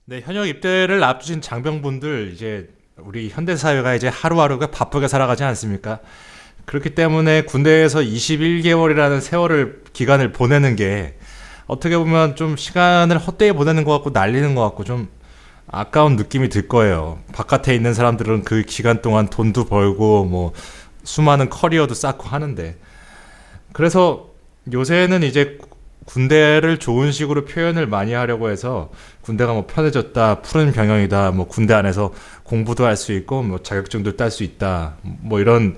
네, 현역 입대를 앞두신 장병분들 이제 우리 현대 사회가 이제 하루하루가 바쁘게 살아가지 않습니까? 그렇기 때문에 군대에서 21개월이라는 세월을 기간을 보내는 게 어떻게 보면 좀 시간을 헛되이 보내는 것 같고 날리는 것 같고 좀 아까운 느낌이 들 거예요. 바깥에 있는 사람들은 그 기간 동안 돈도 벌고 뭐 수많은 커리어도 쌓고 하는데 그래서 요새는 이제 군대를 좋은 식으로 표현을 많이 하려고 해서 군대가 뭐 편해졌다, 푸른 병영이다, 뭐 군대 안에서 공부도 할 수 있고 뭐 자격증도 딸 수 있다, 뭐 이런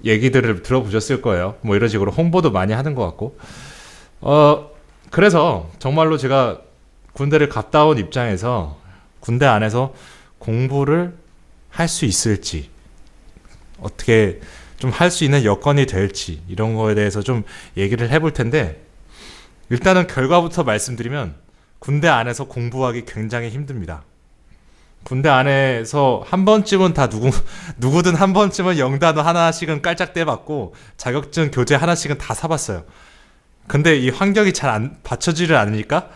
얘기들을 들어보셨을 거예요. 뭐 이런 식으로 홍보도 많이 하는 것 같고. 그래서 정말로 제가 군대를 갔다 온 입장에서 군대 안에서 공부를 할 수 있을지, 어떻게 좀 할 수 있는 여건이 될지, 이런 거에 대해서 좀 얘기를 해볼 텐데, 일단은 결과부터 말씀드리면, 군대 안에서 공부하기 굉장히 힘듭니다. 군대 안에서 한 번쯤은 다 누구든 한 번쯤은 영단어 하나씩은 깔짝대봤고, 자격증 교재 하나씩은 다 사봤어요. 근데 이 환경이 잘 받쳐지를 않으니까,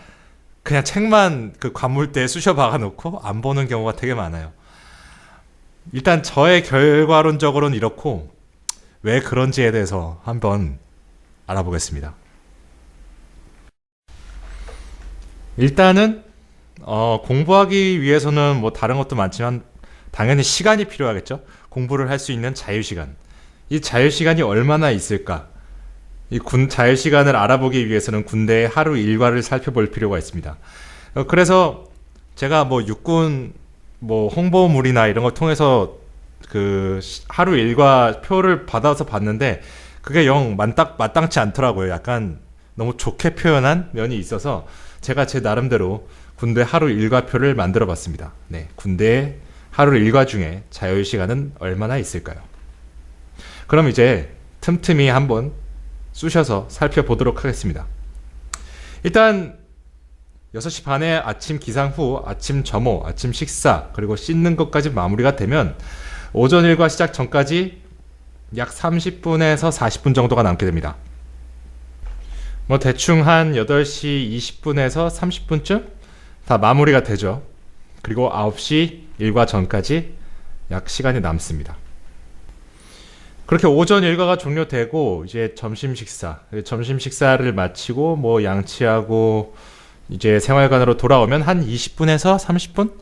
그냥 책만 그 관물대에 쑤셔 박아놓고 안 보는 경우가 되게 많아요. 일단 저의 결과론적으로는 이렇고, 왜 그런지에 대해서 한번 알아보겠습니다. 일단은 공부하기 위해서는 뭐 다른 것도 많지만 당연히 시간이 필요하겠죠. 공부를 할 수 있는 자유시간. 이 자유시간이 얼마나 있을까? 이 자유시간을 알아보기 위해서는 군대의 하루 일과를 살펴볼 필요가 있습니다. 그래서 제가 뭐 육군 뭐 홍보물이나 이런 걸 통해서 그 하루 일과 표를 받아서 봤는데 그게 영 마땅치 않더라고요. 약간 너무 좋게 표현한 면이 있어서 제가 제 나름대로 군대 하루 일과표를 만들어 봤습니다. 네, 군대의 하루 일과 중에 자유시간은 얼마나 있을까요? 그럼 이제 틈틈이 한번 쑤셔서 살펴보도록 하겠습니다. 일단 6시 반에 아침 기상 후 아침 점호, 아침 식사, 그리고 씻는 것까지 마무리가 되면 오전 일과 시작 전까지 약 30분에서 40분 정도가 남게 됩니다. 뭐 대충 한 8시 20분에서 30분쯤 다 마무리가 되죠. 그리고 9시 일과 전까지 약 시간이 남습니다. 그렇게 오전 일과가 종료되고 이제 점심 식사를 마치고 뭐 양치하고 이제 생활관으로 돌아오면 한 20분에서 30분?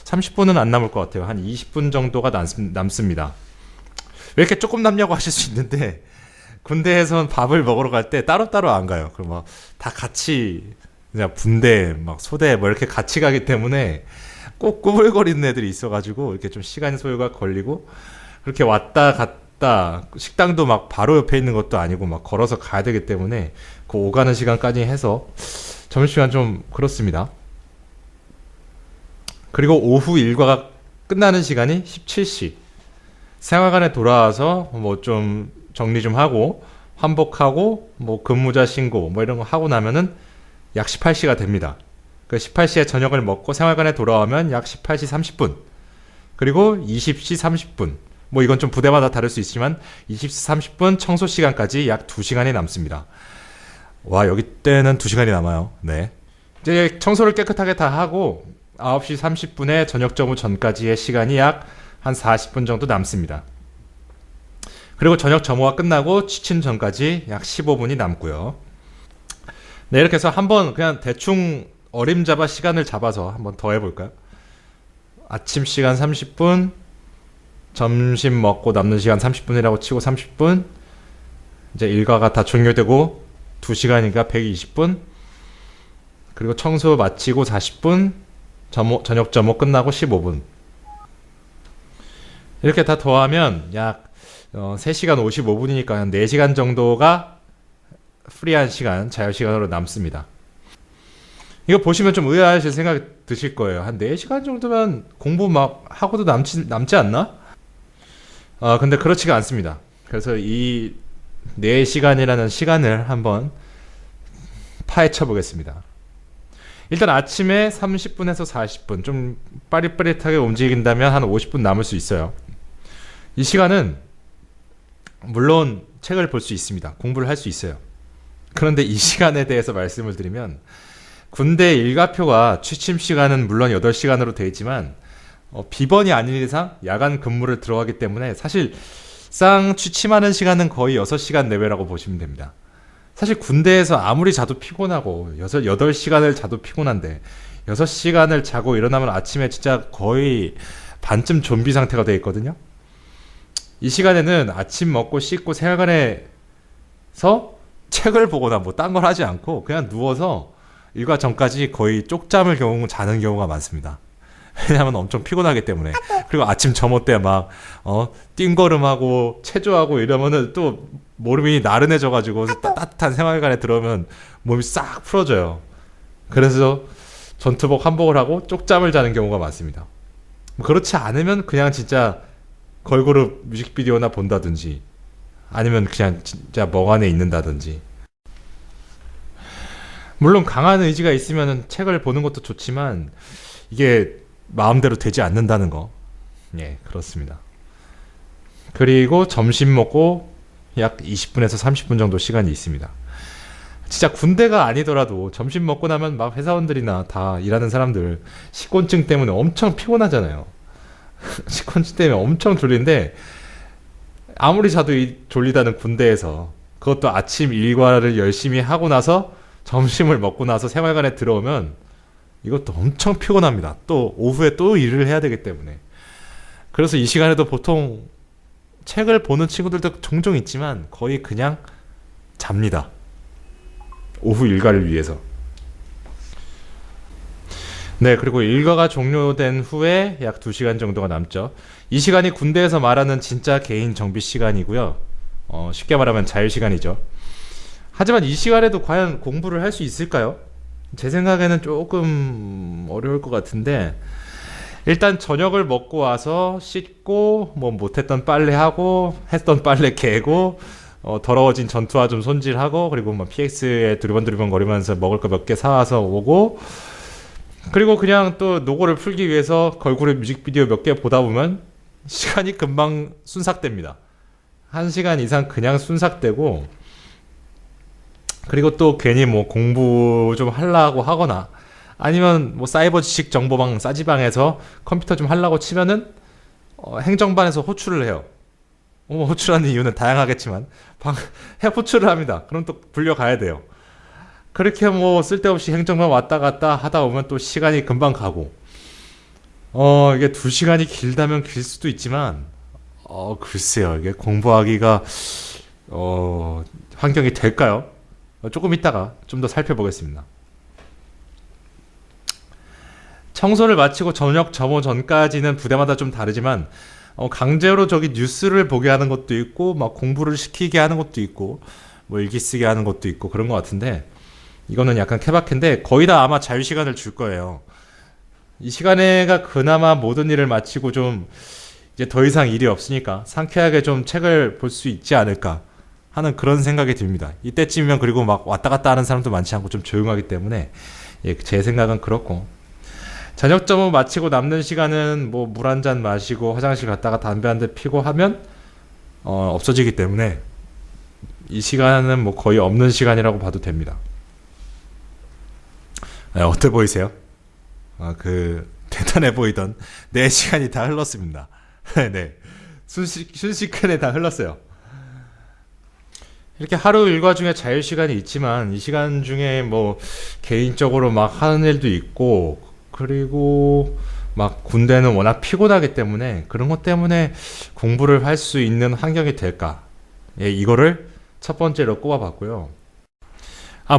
30분은 안 남을 것 같아요. 한 20분 정도가 남습니다. 왜 이렇게 조금 남냐고 하실 수 있는데 군대에선 밥을 먹으러 갈 때 따로따로 안 가요. 그럼 막 다 같이 그냥 분대 막 소대 뭐 이렇게 같이 가기 때문에 꼭 꾸불거리는 애들이 있어가지고 이렇게 좀 시간 소요가 걸리고 그렇게 왔다 갔다 식당도 막 바로 옆에 있는 것도 아니고 막 걸어서 가야 되기 때문에 그 오가는 시간까지 해서 점심시간 좀 그렇습니다. 그리고 오후 일과가 끝나는 시간이 17시. 생활관에 돌아와서 뭐 좀 정리 좀 하고 환복하고 뭐 근무자 신고 뭐 이런 거 하고 나면은 약 18시가 됩니다. 그 18시에 저녁을 먹고 생활관에 돌아오면 약 18시 30분. 그리고 20시 30분. 뭐 이건 좀 부대마다 다를 수 있지만 20시 30분 청소 시간까지 약 2시간이 남습니다. 와, 여기 때는 2시간이 남아요. 네. 이제 청소를 깨끗하게 다 하고 9시 30분에 저녁 점호 전까지의 시간이 약 한 40분 정도 남습니다. 그리고 저녁 점호가 끝나고 취침 전까지 약 15분이 남고요. 네, 이렇게 해서 한번 그냥 대충 어림잡아 시간을 잡아서 한번 더 해볼까요? 아침 시간 30분, 점심 먹고 남는 시간 30분이라고 치고 30분, 이제 일과가 다 종료되고 2시간이니까 120분, 그리고 청소 마치고 40분, 저녁 점호 끝나고 15분. 이렇게 다 더하면 약 3시간 55분이니까 한 4시간 정도가 프리한 시간, 자유시간으로 남습니다. 이거 보시면 좀 의아하실 생각이 드실 거예요. 한 4시간 정도면 공부 막 하고도 남지 않나? 근데 그렇지가 않습니다. 그래서 이 4시간이라는 시간을 한번 파헤쳐 보겠습니다. 일단 아침에 30분에서 40분 좀 빠릿빠릿하게 움직인다면 한 50분 남을 수 있어요. 이 시간은 물론 책을 볼 수 있습니다. 공부를 할 수 있어요. 그런데 이 시간에 대해서 말씀을 드리면 군대 일과표가 취침 시간은 물론 8시간으로 되어 있지만 비번이 아닌 이상 야간 근무를 들어가기 때문에 사실상 취침하는 시간은 거의 6시간 내외라고 보시면 됩니다. 사실 군대에서 아무리 자도 피곤하고 8시간을 자도 피곤한데 6시간을 자고 일어나면 아침에 진짜 거의 반쯤 좀비 상태가 되어 있거든요. 이 시간에는 아침 먹고 씻고 생활관에서 책을 보거나 뭐 딴 걸 하지 않고 그냥 누워서 일과 전까지 거의 쪽잠을 자는 경우가 많습니다. 왜냐하면 엄청 피곤하기 때문에. 그리고 아침 점호 때 막 띵걸음하고 체조하고 이러면은 또 몸이 나른해져가지고 따뜻한 생활관에 들어오면 몸이 싹 풀어져요. 그래서 전투복 한복을 하고 쪽잠을 자는 경우가 많습니다. 그렇지 않으면 그냥 진짜 걸그룹 뮤직비디오나 본다든지 아니면 그냥 진짜 멍하니 있는다든지. 물론 강한 의지가 있으면 책을 보는 것도 좋지만 이게 마음대로 되지 않는다는 거. 예, 그렇습니다. 그리고 점심 먹고 약 20분에서 30분 정도 시간이 있습니다. 진짜 군대가 아니더라도 점심 먹고 나면 막 회사원들이나 다 일하는 사람들 식곤증 때문에 엄청 피곤하잖아요. 식곤증 때문에 엄청 졸린데 아무리 자도 졸리다는 군대에서 그것도 아침 일과를 열심히 하고 나서 점심을 먹고 나서 생활관에 들어오면 이것도 엄청 피곤합니다. 또 오후에 또 일을 해야 되기 때문에. 그래서 이 시간에도 보통 책을 보는 친구들도 종종 있지만 거의 그냥 잡니다. 오후 일과를 위해서. 네, 그리고 일과가 종료된 후에 약 2시간 정도가 남죠. 이 시간이 군대에서 말하는 진짜 개인 정비 시간이고요. 쉽게 말하면 자유시간이죠. 하지만 이 시간에도 과연 공부를 할 수 있을까요? 제 생각에는 조금 어려울 것 같은데 일단 저녁을 먹고 와서 씻고 뭐 못했던 빨래하고 했던 빨래 개고 더러워진 전투화 좀 손질하고 그리고 뭐 PX에 두리번두리번 거리면서 먹을 거 몇 개 사와서 오고 그리고 그냥 또 노고를 풀기 위해서 걸그룹 뮤직비디오 몇 개 보다 보면 시간이 금방 순삭됩니다. 1시간 이상 그냥 순삭되고 그리고 또 괜히 뭐 공부 좀 하려고 하거나 아니면 뭐 사이버 지식 정보방 싸지방에서 컴퓨터 좀 하려고 치면은 행정반에서 호출을 해요. 호출하는 이유는 다양하겠지만 호출을 합니다. 그럼 또 불려가야 돼요. 그렇게 뭐 쓸데없이 행정반 왔다 갔다 하다 보면 또 시간이 금방 가고 이게 2시간이 길다면 길 수도 있지만 글쎄요. 이게 공부하기가 환경이 될까요? 조금 있다가 좀 더 살펴보겠습니다. 청소를 마치고 저녁 점호 전까지는 부대마다 좀 다르지만 강제로 저기 뉴스를 보게 하는 것도 있고 막 공부를 시키게 하는 것도 있고 뭐 일기 쓰게 하는 것도 있고 그런 것 같은데 이거는 약간 케바케인데 거의 다 아마 자유시간을 줄 거예요. 이 시간에가 그나마 모든 일을 마치고 좀 이제 더 이상 일이 없으니까 상쾌하게 좀 책을 볼 수 있지 않을까 하는 그런 생각이 듭니다. 이때쯤이면 그리고 막 왔다 갔다 하는 사람도 많지 않고 좀 조용하기 때문에 제 생각은 그렇고 저녁 점호 마치고 남는 시간은 뭐 물 한 잔 마시고 화장실 갔다가 담배 한 대 피고 하면 없어지기 때문에 이 시간은 뭐 거의 없는 시간이라고 봐도 됩니다. 어때 보이세요? 대단해 보이던 4시간이 다 흘렀습니다. 네. 순식간에 다 흘렀어요. 이렇게 하루 일과 중에 자유시간이 있지만 이 시간 중에 뭐 개인적으로 막 하는 일도 있고 그리고 막 군대는 워낙 피곤하기 때문에 그런 것 때문에 공부를 할 수 있는 환경이 될까? 이거를 첫 번째로 꼽아봤고요.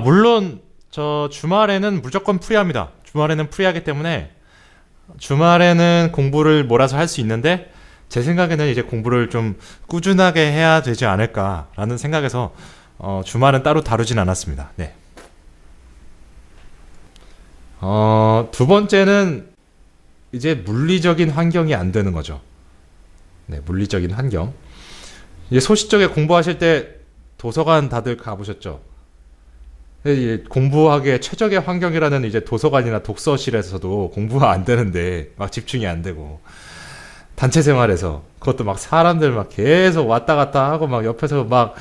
물론 저 주말에는 무조건 프리합니다. 주말에는 프리하기 때문에 주말에는 공부를 몰아서 할 수 있는데 제 생각에는 이제 공부를 좀 꾸준하게 해야 되지 않을까라는 생각에서 주말은 따로 다루진 않았습니다. 네. 두 번째는 이제 물리적인 환경이 안 되는 거죠. 네, 물리적인 환경. 이제 소시적에 공부하실 때 도서관 다들 가보셨죠? 공부하기에 최적의 환경이라는 이제 도서관이나 독서실에서도 공부가 안 되는데 막 집중이 안 되고 단체 생활에서 그것도 막 사람들 막 계속 왔다 갔다 하고 막 옆에서 막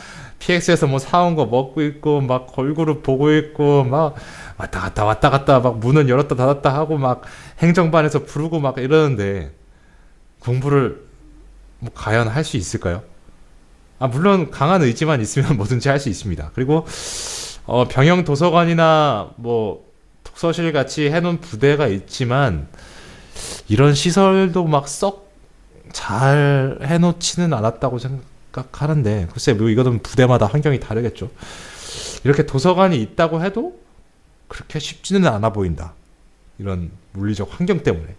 PX에서 뭐 사온 거 먹고 있고 막 걸그룹 보고 있고 막 왔다 갔다 막 문은 열었다 닫았다 하고 막 행정반에서 부르고 막 이러는데 공부를 뭐 과연 할 수 있을까요? 물론 강한 의지만 있으면 뭐든지 할 수 있습니다. 그리고 병영 도서관이나 뭐 독서실 같이 해놓은 부대가 있지만 이런 시설도 막 썩 잘 해놓지는 않았다고 생각하는데 글쎄 뭐 이거는 부대마다 환경이 다르겠죠. 이렇게 도서관이 있다고 해도 그렇게 쉽지는 않아 보인다. 이런 물리적 환경 때문에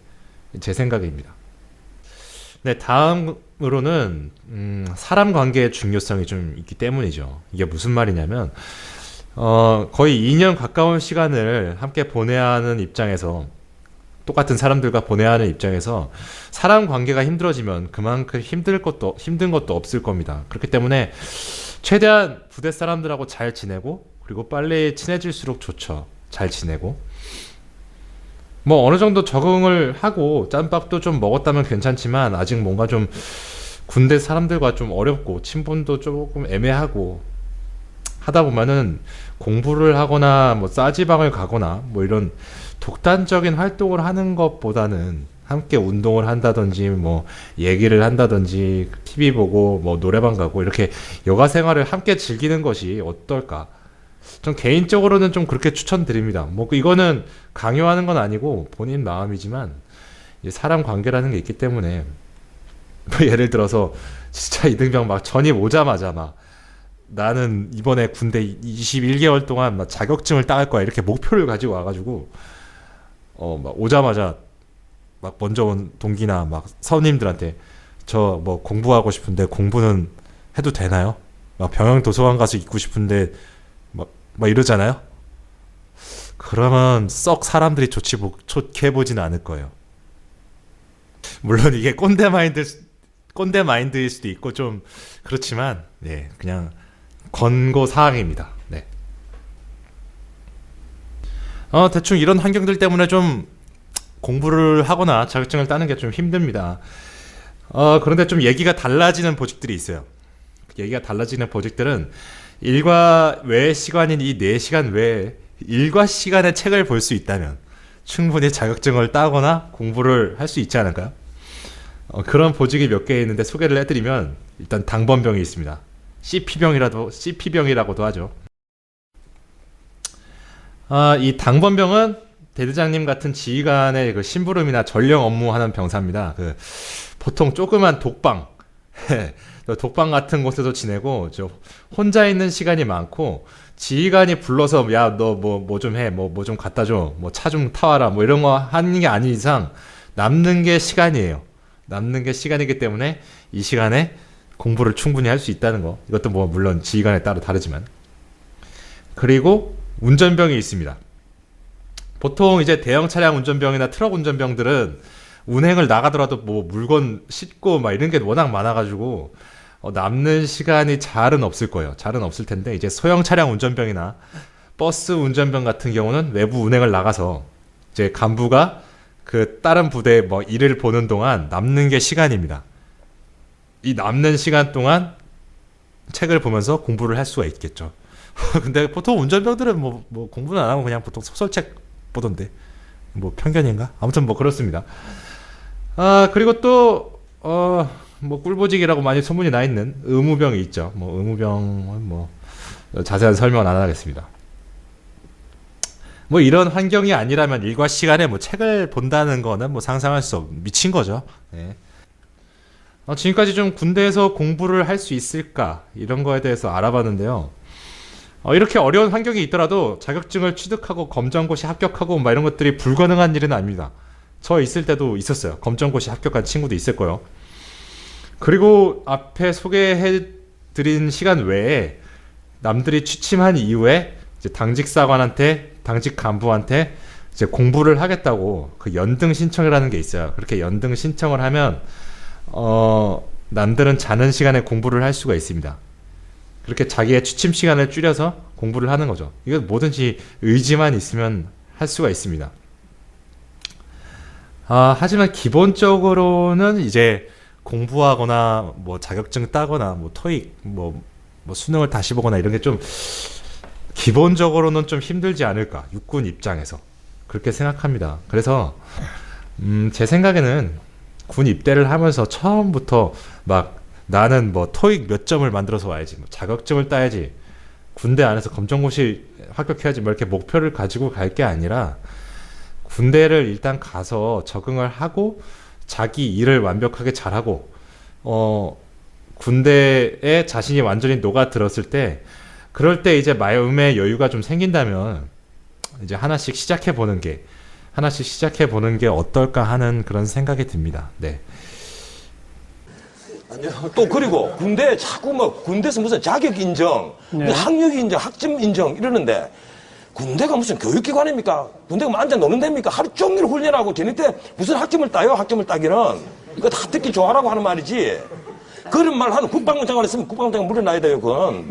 제 생각입니다. 네, 다음으로는 사람 관계의 중요성이 좀 있기 때문이죠. 이게 무슨 말이냐면 거의 2년 가까운 시간을 함께 보내야 하는 입장에서 똑같은 사람들과 보내야 하는 입장에서 사람 관계가 힘들어지면 그만큼 힘든 것도 없을 겁니다. 그렇기 때문에 최대한 부대 사람들하고 잘 지내고 그리고 빨리 친해질수록 좋죠. 잘 지내고 뭐 어느 정도 적응을 하고 짬밥도 좀 먹었다면 괜찮지만 아직 뭔가 좀 군대 사람들과 좀 어렵고 친분도 조금 애매하고 하다 보면은 공부를 하거나 뭐 싸지방을 가거나 뭐 이런 독단적인 활동을 하는 것보다는 함께 운동을 한다든지 뭐 얘기를 한다든지 TV 보고 뭐 노래방 가고 이렇게 여가 생활을 함께 즐기는 것이 어떨까? 전 개인적으로는 좀 그렇게 추천드립니다. 뭐 이거는 강요하는 건 아니고 본인 마음이지만 사람 관계라는 게 있기 때문에 뭐 예를 들어서 진짜 이등병 막 전입 오자마자 막 나는 이번에 군대 21개월 동안 막 자격증을 따갈 거야 이렇게 목표를 가지고 와가지고 막 오자마자 막 먼저 온 동기나 막 선임들한테 저 뭐 공부하고 싶은데 공부는 해도 되나요? 막 병영 도서관 가서 있고 싶은데 막 이러잖아요. 그러면 썩 사람들이 좋게 보지는 않을 거예요. 물론 이게 꼰대 마인드일 수도 있고 좀 그렇지만 네, 그냥 권고 사항입니다. 네. 대충 이런 환경들 때문에 좀 공부를 하거나 자격증을 따는 게 좀 힘듭니다. 그런데 좀 얘기가 달라지는 보직들이 있어요. 얘기가 달라지는 보직들은 일과 외 시간인 이 4시간 외에 일과 시간에 책을 볼 수 있다면 충분히 자격증을 따거나 공부를 할 수 있지 않을까요? 그런 보직이 몇 개 있는데 소개를 해드리면 일단 당번병이 있습니다. CP병이라고도 하죠. 이 당번병은 대대장님 같은 지휘관의 그 심부름이나 전령 업무하는 병사입니다. 보통 조그만 독방 같은 곳에서 지내고 혼자 있는 시간이 많고 지휘관이 불러서 야 너 뭐 좀 해 뭐 좀 갖다 줘 뭐 차 좀 타와라 뭐 이런 거 하는 게 아닌 이상 남는 게 시간이에요. 남는 게 시간이기 때문에 이 시간에 공부를 충분히 할 수 있다는 거. 이것도 뭐 물론 지휘관에 따라 다르지만. 그리고 운전병이 있습니다. 보통 이제 대형 차량 운전병이나 트럭 운전병들은 운행을 나가더라도 뭐 물건 싣고 막 이런 게 워낙 많아가지고 남는 시간이 잘은 없을 거예요. 잘은 없을 텐데 이제 소형 차량 운전병이나 버스 운전병 같은 경우는 외부 운행을 나가서 이제 간부가 그 다른 부대 뭐 일을 보는 동안 남는 게 시간입니다. 이 남는 시간 동안 책을 보면서 공부를 할 수가 있겠죠. 근데 보통 운전병들은 뭐 공부는 안 하고 그냥 보통 소설책 보던데 뭐 편견인가? 아무튼 뭐 그렇습니다. 그리고 또 뭐 꿀보직이라고 많이 소문이 나 있는 의무병이 있죠. 뭐 의무병은 뭐 자세한 설명은 안 하겠습니다. 뭐 이런 환경이 아니라면 일과 시간에 뭐 책을 본다는 거는 뭐 상상할 수 없, 미친 거죠. 네. 지금까지 좀 군대에서 공부를 할 수 있을까 이런 거에 대해서 알아봤는데요. 이렇게 어려운 환경이 있더라도 자격증을 취득하고 검정고시 합격하고 막 이런 것들이 불가능한 일은 아닙니다. 저 있을 때도 있었어요. 검정고시 합격한 친구도 있을 거예요. 그리고 앞에 소개해드린 시간 외에 남들이 취침한 이후에 이제 당직 사관한테 당직 간부한테 이제 공부를 하겠다고 그 연등 신청이라는 게 있어요. 그렇게 연등 신청을 하면 남들은 자는 시간에 공부를 할 수가 있습니다. 그렇게 자기의 취침 시간을 줄여서 공부를 하는 거죠. 이거 뭐든지 의지만 있으면 할 수가 있습니다. 하지만 기본적으로는 이제 공부하거나 뭐 자격증 따거나 뭐 토익 뭐 뭐 수능을 다시 보거나 이런 게 좀 기본적으로는 좀 힘들지 않을까, 육군 입장에서 그렇게 생각합니다. 그래서 제 생각에는 군 입대를 하면서 처음부터 막 나는 뭐 토익 몇 점을 만들어서 와야지, 뭐 자격증을 따야지, 군대 안에서 검정고시 합격해야지, 뭐 이렇게 목표를 가지고 갈 게 아니라 군대를 일단 가서 적응을 하고 자기 일을 완벽하게 잘하고 군대에 자신이 완전히 녹아들었을 때, 그럴 때 이제 마음의 여유가 좀 생긴다면 이제 하나씩 시작해 보는 게 어떨까 하는 그런 생각이 듭니다. 네. 또 그리고 군대에 자꾸 뭐 군대에서 무슨 자격 인정, 네. 학력 인정, 학점 인정 이러는데, 군대가 무슨 교육기관입니까? 군대가 뭐 앉아 노는 데입니까? 하루 종일 훈련하고 걔네들 무슨 학점을 따요? 학점을 따기는 이거 다 듣기 좋아라고 하는 말이지. 그런 말 하는 국방부 장관 있으면 국방부 장관 물어놔야 돼요. 그건.